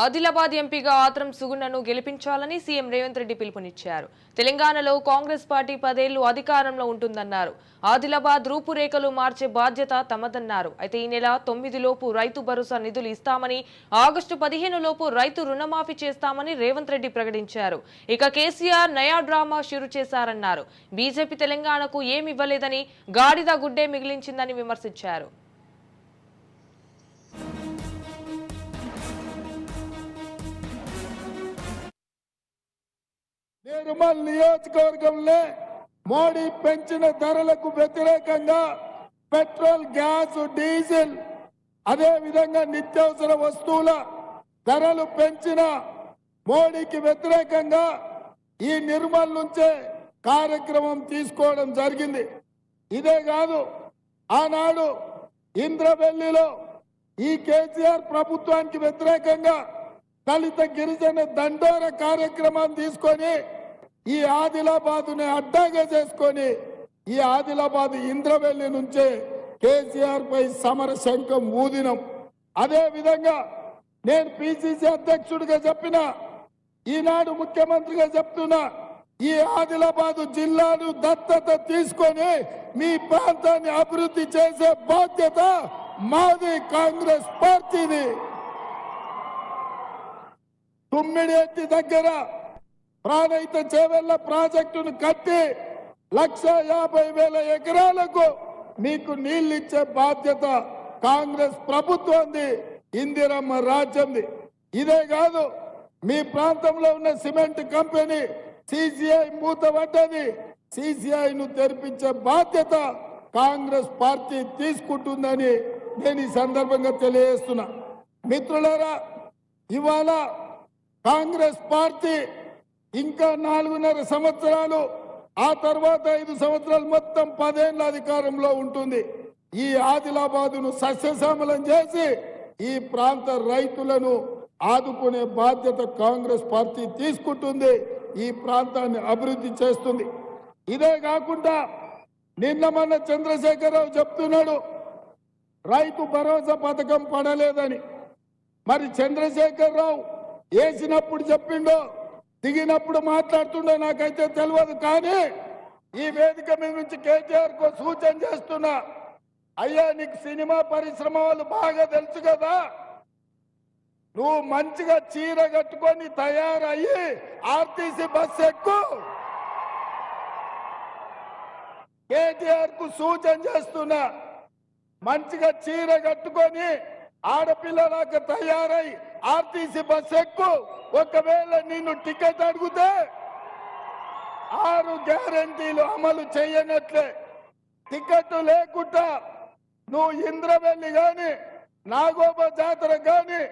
ఆదిలాబాద్ ఎంపీగా ఆత్రం సుగుణను గెలిపించాలని సీఎం రేవంత్ రెడ్డి పిలుపునిచ్చారు. తెలంగాణలో కాంగ్రెస్ పార్టీ 10 ఏళ్లు అధికారంలో ఉంటుందన్నారు. ఆదిలాబాద్ రూపురేఖలు మార్చే బాధ్యత తమదన్నారు. అయితే ఈ నెల 9 లోపు రైతు భరోసా నిధులు ఇస్తామని, ఆగస్టు 15 లోపు రైతు రుణమాఫీ చేస్తామని రేవంత్ రెడ్డి ప్రకటించారు. ఇక కేసీఆర్ నయా డ్రామా షురు చేశారన్నారు. బీజేపీ తెలంగాణకు ఏమి ఇవ్వలేదని, గాడిద గుడ్డే మిగిలించిందని విమర్శించారు. నిర్మల్ నియోజకవర్గంలో మోడీ పెంచిన ధరలకు వ్యతిరేకంగా పెట్రోల్, గ్యాస్, డీజిల్ అదే విధంగా నిత్యావసర వస్తువుల ధరలు పెంచిన మోడీకి వ్యతిరేకంగా ఈ నిర్మల్ నుంచే కార్యక్రమం తీసుకోవడం జరిగింది. ఇదే కాదు, ఆనాడు ఇంద్రవెల్లిలో ఈ కేసీఆర్ ప్రభుత్వానికి వ్యతిరేకంగా దళిత గిరిజన దండోర కార్యక్రమాన్ని తీసుకొని ఈ ఆదిలాబాదుని అడ్డాగా చేసుకొని ఈ ఆదిలాబాద్ ఇంద్రవెల్లి నుంచే కేసీఆర్ పై సమర శంఖం ఊదినం. అదే విధంగా నేను పిసిసి అధ్యక్షుడిగా చెప్పిన, ఈనాడు ముఖ్యమంత్రిగా చెప్తున్నా, ఈ ఆదిలాబాద్ జిల్లాను దత్తత తీసుకొని మీ ప్రాంతాన్ని అభివృద్ధి చేసే బాధ్యత మాది, కాంగ్రెస్ పార్టీది. తుమ్మిడిఎట్టి దగ్గర ప్రాణహిత చేవెళ్ల ప్రాజెక్టును కట్టి 1,50,000 ఎకరాలకు మీకు నీళ్లిచ్చే బాధ్యత కాంగ్రెస్ ప్రభుత్వంది, ఇందిరమ్మ రాజ్యంది. ఇదే కాదు, మీ ప్రాంతంలో ఉన్న సిమెంట్ కంపెనీ సిసిఐ మూతపడ్డది. సిసిఐను తెరిపించే బాధ్యత కాంగ్రెస్ పార్టీ తీసుకుంటుందని నేను ఈ సందర్భంగా తెలియజేస్తున్నా. మిత్రులారా, ఇవాళ కాంగ్రెస్ పార్టీ ఇంకా 4.5 సంవత్సరాలు, ఆ తర్వాత 5 సంవత్సరాలు, మొత్తం 10 ఏళ్ల అధికారంలో ఉంటుంది. ఈ ఆదిలాబాదును సస్యశ్యామలం చేసి ఈ ప్రాంత రైతులను ఆదుకునే బాధ్యత కాంగ్రెస్ పార్టీ తీసుకుంటుంది. ఈ ప్రాంతాన్ని అభివృద్ధి చేస్తుంది. ఇదే కాకుండా నిన్న మొన్న చంద్రశేఖరరావు చెప్తున్నాడు రైతు భరోసా పథకం పడలేదని. మరి చంద్రశేఖరరావు వేసినప్పుడు చెప్పిండో, దిగినప్పుడు మాట్లాడుతుండో నాకైతే తెలియదు. కానీ ఈ వేదిక మీద నుంచి కేటీఆర్ కు సూచన చేస్తున్నా, అయ్యా నీకు సినిమా పరిశ్రమ వాళ్ళు బాగా తెలుసు కదా, నువ్వు మంచిగా చీర కట్టుకొని తయారయ్యి ఆర్టీసీ బస్ ఎక్కు. కేటీఆర్ కు సూచన చేస్తున్నా, మంచిగా చీర కట్టుకొని ఆడపిల్లలాగా తయారై ఆర్టీసీ బస్ ఎక్కు. ఒకవేళ నిన్ను టికెట్ అడిగితే 6 గ్యారంటీలు అమలు చేయనట్లే. టికెట్ లేకుండా నువ్వు ఇంద్రవెల్లి గాని, నాగోబ జాతర గాని,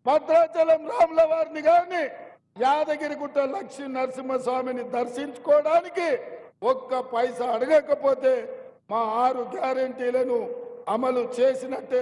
భద్రాచలం రాముల వారిని గాని, యాదగిరిగుట్ట లక్ష్మీ నరసింహస్వామిని దర్శించుకోవడానికి ఒక్క పైసా అడగకపోతే మా 6 గ్యారంటీలను అమలు చేసినట్టే.